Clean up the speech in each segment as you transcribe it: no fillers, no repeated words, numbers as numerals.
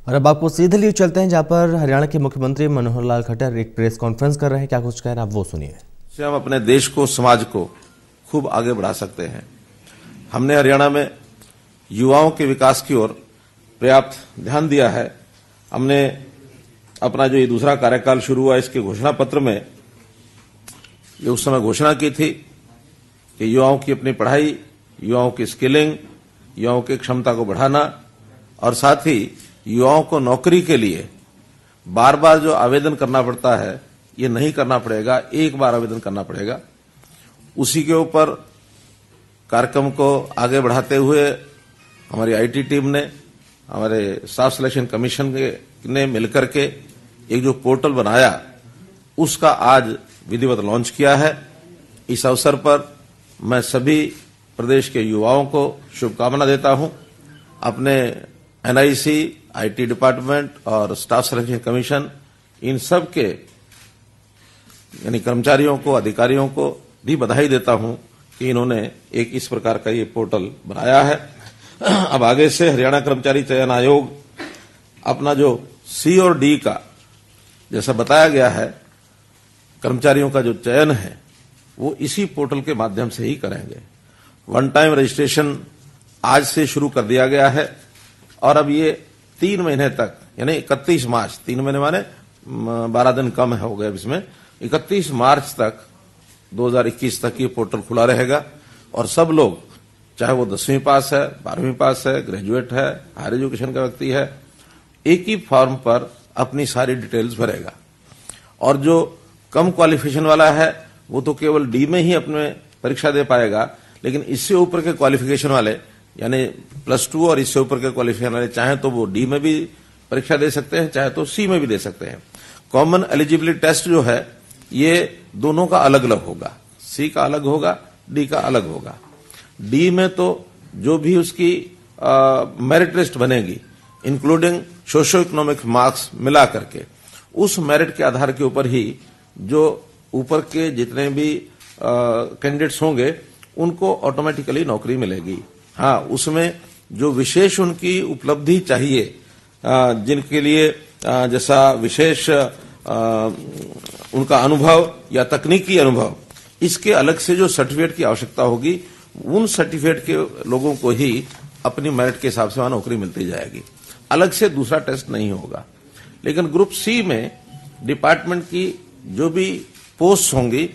और अब आपको सीधे लिए चलते हैं जहां पर हरियाणा के मुख्यमंत्री मनोहर लाल खट्टर एक प्रेस कॉन्फ्रेंस कर रहे हैं। क्या कुछ कह रहे हैं आप वो सुनिए। से हम अपने देश को, समाज को खूब आगे बढ़ा सकते हैं। हमने हरियाणा में युवाओं के विकास की ओर पर्याप्त ध्यान दिया है। हमने अपना जो ये दूसरा कार्यकाल शुरू हुआ, इसके घोषणा पत्र में ये उस समय घोषणा की थी कि युवाओं की अपनी पढ़ाई, युवाओं की स्किलिंग, युवाओं की क्षमता को बढ़ाना और साथ ही युवाओं को नौकरी के लिए बार बार जो आवेदन करना पड़ता है ये नहीं करना पड़ेगा, एक बार आवेदन करना पड़ेगा। उसी के ऊपर कार्यक्रम को आगे बढ़ाते हुए हमारी आईटी टीम ने, हमारे स्टाफ सिलेक्शन कमीशन ने मिलकर के एक जो पोर्टल बनाया उसका आज विधिवत लॉन्च किया है। इस अवसर पर मैं सभी प्रदेश के युवाओं को शुभकामना देता हूं। अपने एनआईसी, आईटी डिपार्टमेंट और स्टाफ सिलेक्शन कमीशन, इन सब के यानी कर्मचारियों को, अधिकारियों को भी बधाई देता हूं कि इन्होंने एक इस प्रकार का ये पोर्टल बनाया है। अब आगे से हरियाणा कर्मचारी चयन आयोग अपना जो सी और डी का जैसा बताया गया है, कर्मचारियों का जो चयन है वो इसी पोर्टल के माध्यम से ही करेंगे। वन टाइम रजिस्ट्रेशन आज से शुरू कर दिया गया है और अब ये 3 महीने तक यानी 31 मार्च, 3 महीने माने 12 दिन कम हो गए इसमें, 31 मार्च तक 2021 तक ये पोर्टल खुला रहेगा और सब लोग, चाहे वो 10वीं पास है, 12वीं पास है, ग्रेजुएट है, हायर एजुकेशन का व्यक्ति है, एक ही फॉर्म पर अपनी सारी डिटेल्स भरेगा। और जो कम क्वालिफिकेशन वाला है वो तो केवल डी में ही अपने परीक्षा दे पाएगा, लेकिन इससे ऊपर के क्वालिफिकेशन वाले यानी +2 और इससे ऊपर के क्वालिफिकेशन वाले चाहे तो वो डी में भी परीक्षा दे सकते हैं, चाहे तो सी में भी दे सकते हैं। कॉमन एलिजिबिलिटी टेस्ट जो है ये दोनों का अलग अलग होगा, सी का अलग होगा, डी का अलग होगा। डी में तो जो भी उसकी मेरिट लिस्ट बनेगी इंक्लूडिंग सोशियो इकोनॉमिक मार्क्स मिला करके, उस मेरिट के आधार के ऊपर ही जो ऊपर के जितने भी कैंडिडेट्स होंगे उनको ऑटोमेटिकली नौकरी मिलेगी। हाँ, उसमें जो विशेष उनकी उपलब्धि चाहिए, जिनके लिए जैसा विशेष उनका अनुभव या तकनीकी अनुभव, इसके अलग से जो सर्टिफिकेट की आवश्यकता होगी, उन सर्टिफिकेट के लोगों को ही अपनी मेरिट के हिसाब से वहां नौकरी मिलती जाएगी। अलग से दूसरा टेस्ट नहीं होगा। लेकिन ग्रुप सी में डिपार्टमेंट की जो भी पोस्ट होंगी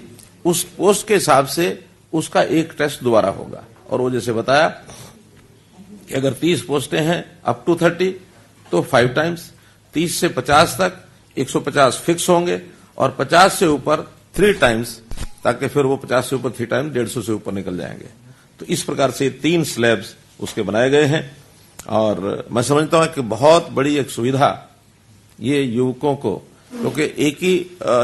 उस पोस्ट के हिसाब से उसका एक टेस्ट दोबारा होगा। और वो जैसे बताया कि अगर 30 पोस्टें हैं अप टू 30 तो 5 टाइम्स, 30 से 50 तक 150 फिक्स होंगे और 50 से ऊपर 3 टाइम्स, ताकि फिर वो 50 से ऊपर 3 टाइम 150 से ऊपर निकल जाएंगे। तो इस प्रकार से 3 स्लैब्स उसके बनाए गए हैं और मैं समझता हूं कि बहुत बड़ी एक सुविधा ये युवकों को, क्योंकि एक ही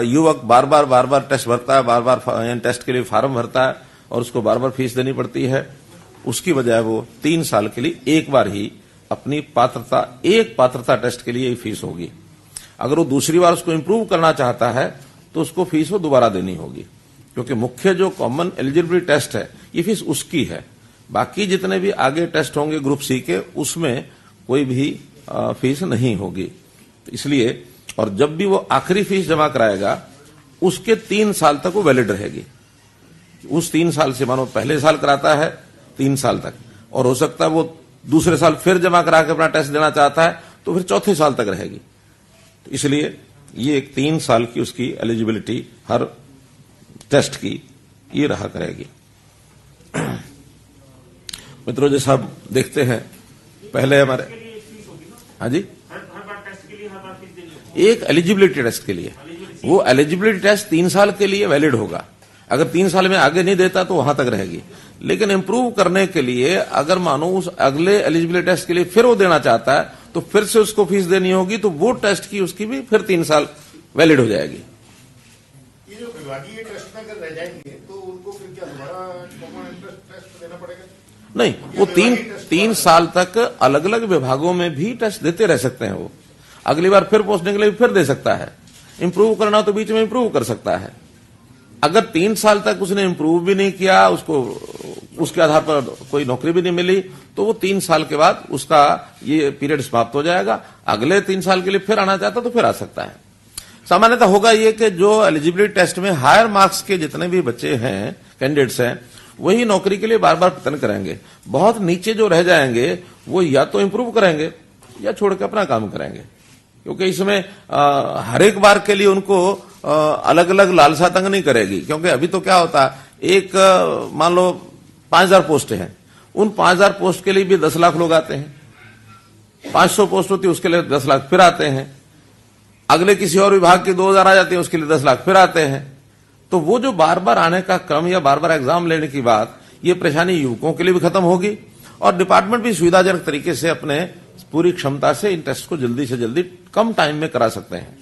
युवक बार बार टेस्ट भरता है, बार बार टेस्ट के लिए फार्म भरता है और उसको बार बार फीस देनी पड़ती है। उसकी बजाय वो 3 साल के लिए एक बार ही अपनी पात्रता टेस्ट के लिए ही फीस होगी। अगर वो दूसरी बार उसको इंप्रूव करना चाहता है तो उसको फीस वो दोबारा देनी होगी, क्योंकि मुख्य जो कॉमन एलिजिबिलिटी टेस्ट है ये फीस उसकी है। बाकी जितने भी आगे टेस्ट होंगे ग्रुप सी के, उसमें कोई भी फीस नहीं होगी। इसलिए और जब भी वो आखिरी फीस जमा कराएगा उसके 3 साल तक वो वैलिड रहेगी। उस 3 साल से, मानो पहले साल कराता है 3 साल तक, और हो सकता है वो दूसरे साल फिर जमा करा के अपना टेस्ट देना चाहता है तो फिर चौथे साल तक रहेगी। तो इसलिए ये एक 3 साल की उसकी एलिजिबिलिटी हर टेस्ट की ये रहा करेगी। मित्रों, जैसा आप देखते हैं पहले हमारे, हाँ जी, एक एलिजिबिलिटी टेस्ट के लिए, वो एलिजिबिलिटी टेस्ट 3 साल के लिए वैलिड होगा। अगर 3 साल में आगे नहीं देता तो वहां तक रहेगी। लेकिन इंप्रूव करने के लिए अगर मानो उस अगले एलिजिबिलिटी टेस्ट के लिए फिर वो देना चाहता है तो फिर से उसको फीस देनी होगी, तो वो टेस्ट की उसकी भी फिर 3 साल वैलिड हो जाएगी। ये जो विभागीय टेस्ट में अगर रह जाएंगे तो उनको फिर क्या दोबारा कॉमन एंट्रेंस टेस्ट देना पड़ेगा? नहीं, वो 3 साल तक अलग अलग विभागों में भी टेस्ट देते रह सकते हैं। वो अगली बार फिर पोस्टिंग के लिए फिर दे सकता है। इंप्रूव करना तो बीच में इंप्रूव कर सकता है। अगर 3 साल तक उसने इंप्रूव भी नहीं किया, उसको उसके आधार पर कोई नौकरी भी नहीं मिली तो वो 3 साल के बाद उसका ये पीरियड समाप्त हो जाएगा। अगले 3 साल के लिए फिर आना चाहता तो फिर आ सकता है। सामान्यतः होगा ये कि जो एलिजिबिलिटी टेस्ट में हायर मार्क्स के जितने भी बच्चे हैं, कैंडिडेट्स हैं, वही नौकरी के लिए बार बार प्रयत्न करेंगे। बहुत नीचे जो रह जाएंगे वो या तो इंप्रूव करेंगे या छोड़ के अपना काम करेंगे, क्योंकि इसमें हर एक बार के लिए उनको अलग अलग लालसा तंग नहीं करेगी। क्योंकि अभी तो क्या होता है, एक मान लो 5000 पोस्ट हैं, उन 5000 पोस्ट के लिए भी 10 लाख लोग आते हैं। 500 पोस्ट होती है उसके लिए 10 लाख फिर आते हैं। अगले किसी और विभाग की 2000 आ जाती है उसके लिए 10 लाख फिर आते हैं। तो वो जो बार बार आने का क्रम या बार बार एग्जाम लेने की बात, ये परेशानी युवकों के लिए भी खत्म होगी और डिपार्टमेंट भी सुविधाजनक तरीके से अपने पूरी क्षमता से इन टेस्ट को जल्दी से जल्दी कम टाइम में करा सकते हैं।